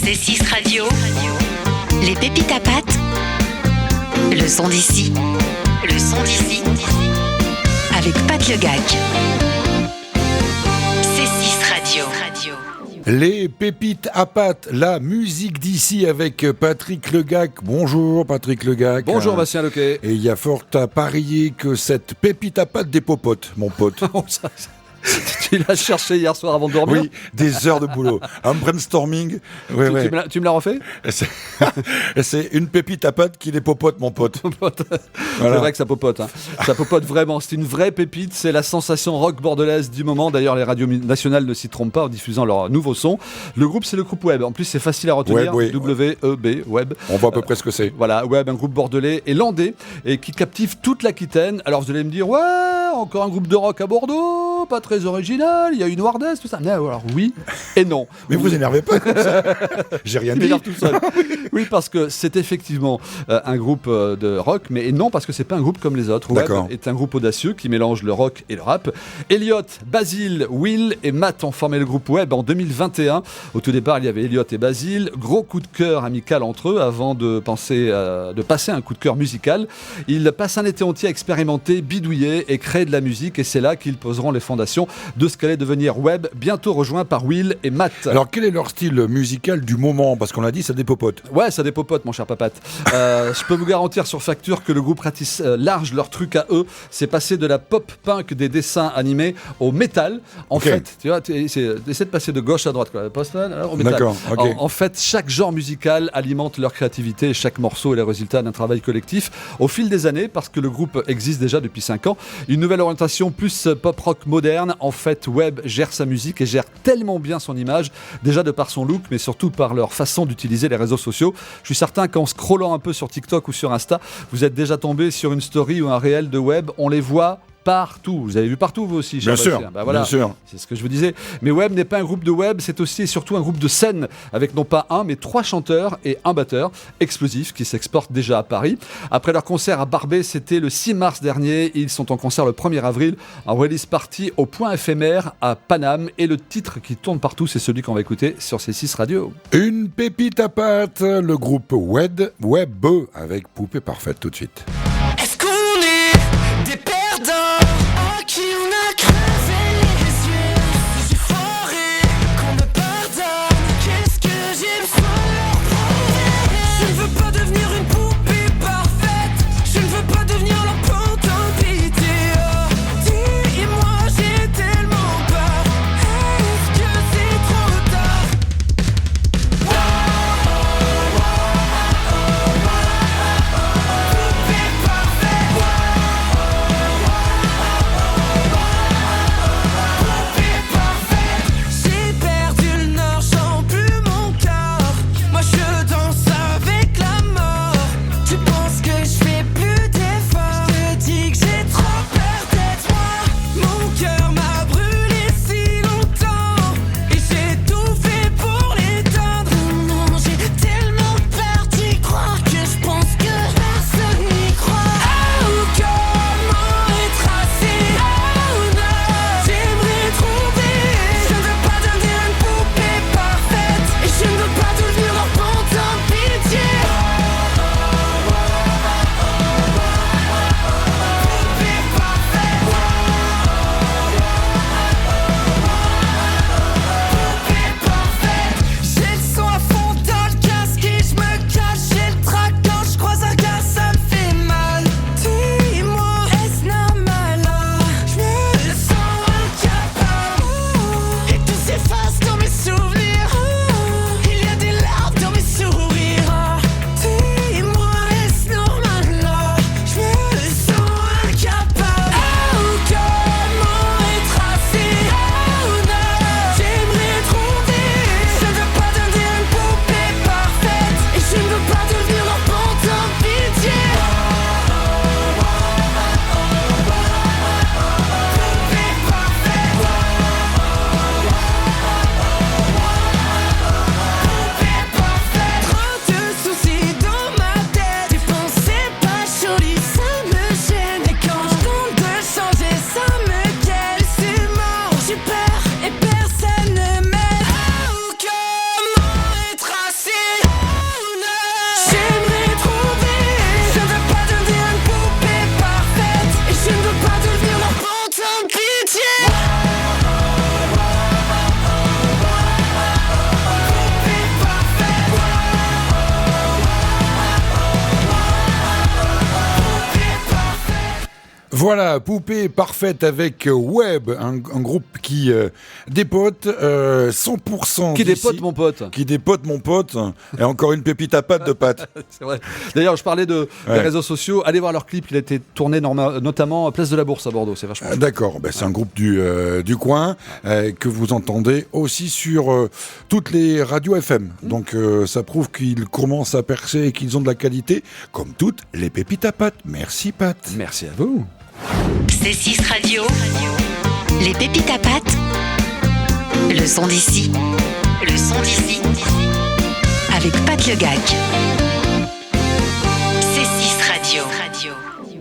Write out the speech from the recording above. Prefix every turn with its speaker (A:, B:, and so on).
A: C6 Radio, les pépites à pâte, le son d'ici, avec Pat Le Gac. C6 Radio.
B: Les pépites à pâte, la musique d'ici avec Patrick Le Gac. Bonjour Patrick Le Gac.
C: Bonjour Bastien Lequet.
B: Et il y a fort à parier que cette pépite à pâte des popotes, mon pote.
C: Tu l'as cherché hier soir avant de dormir?
B: Oui, des heures de boulot. Un brainstorming. Ouais.
C: Tu me l'as refait?
B: C'est une pépite à pâte qui les popote, mon pote.
C: Voilà. C'est vrai que ça popote. Ça popote vraiment. C'est une vraie pépite. C'est la sensation rock bordelaise du moment. D'ailleurs, les radios nationales ne s'y trompent pas en diffusant leur nouveau son. Le groupe, c'est le groupe Web. En plus, c'est facile à retenir.
B: Web, oui.
C: W-E-B, Web.
B: On voit à peu près ce que c'est.
C: Voilà, Web, un groupe bordelais et landais et qui captive toute l'Aquitaine. Alors, vous allez me dire, ouais, encore un groupe de rock à Bordeaux, pas très original, il y a une Wardesse, tout ça. Mais alors, oui et non.
B: Mais vous énervez pas comme ça. J'ai rien dit.
C: Tout seul. Oui, parce que c'est effectivement un groupe de rock, mais non, parce que c'est pas un groupe comme les autres. Web est un groupe audacieux qui mélange le rock et le rap. Elliot, Basile, Will et Matt ont formé le groupe Web en 2021. Au tout départ, il y avait Elliot et Basile. Gros coup de cœur amical entre eux avant de passer un coup de cœur musical. Ils passent un été entier à expérimenter, bidouiller et créer de la musique, et c'est là qu'ils poseront les fondations de ce qu'allait devenir Web, bientôt rejoint par Will et Matt.
B: Alors quel est leur style musical du moment? Parce qu'on l'a dit, ça dépopote.
C: Ouais, ça dépopote, mon cher papate. Je peux vous garantir sur facture que le groupe ratisse large leur truc à eux. C'est passé de la pop-punk des dessins animés au métal. En fait, tu vois, essaie de passer de gauche à droite, quoi. Post-punk, alors au métal.
B: D'accord, ok.
C: En fait, chaque genre musical alimente leur créativité et chaque morceau est le résultat d'un travail collectif. Au fil des années, parce que le groupe existe déjà depuis 5 ans, une nouvelle orientation plus pop-rock moderne. En fait, Web gère sa musique et gère tellement bien son image, déjà de par son look, mais surtout par leur façon d'utiliser les réseaux sociaux. Je suis certain qu'en scrollant un peu sur TikTok ou sur Insta, vous êtes déjà tombé sur une story ou un réel de Web. On les voit partout. Vous avez vu partout, vous aussi,
B: bien sûr,
C: voilà.
B: Bien sûr.
C: C'est ce que je vous disais. Mais Web n'est pas un groupe de Web, c'est aussi et surtout un groupe de scène, avec non pas un, mais 3 chanteurs et un batteur, explosifs, qui s'exportent déjà à Paris. Après leur concert à Barbès, c'était le 6 mars dernier. Ils sont en concert le 1er avril, en release party au Point Éphémère à Paname. Et le titre qui tourne partout, c'est celui qu'on va écouter sur C6 Radio.
B: Une pépite à pâte, le groupe Web, avec Poupée Parfaite tout de suite.
D: Est-ce qu'on est des perdants à qui on a crevé les yeux? J'ai foiré, qu'on me pardonne. Qu'est-ce que j'ai besoin de leur prouver? Je ne veux pas devenir une poupée parfaite. Je ne veux pas devenir leur pantin pitié. Dis-moi, j'ai tellement peur. Est-ce que c'est trop tard? Poupée
B: Voilà, Poupée parfaite avec Web, un groupe qui dépote 100%
C: Qui
B: d'ici.
C: dépote mon pote.
B: Qui dépote mon pote. Et encore une pépite à pâte de pâte.
C: C'est vrai. D'ailleurs, je parlais des réseaux sociaux. Allez voir leur clip, il a été tourné notamment à Place de la Bourse à Bordeaux. C'est vachement chouette.
B: D'accord, c'est un groupe du coin que vous entendez aussi sur toutes les radios FM. Donc ça prouve qu'ils commencent à percer et qu'ils ont de la qualité, comme toutes les pépites à pâte. Merci Pat.
C: Merci à vous.
A: C6 Radio, les pépites à pâte, le son d'ici, avec Pat Le Gac.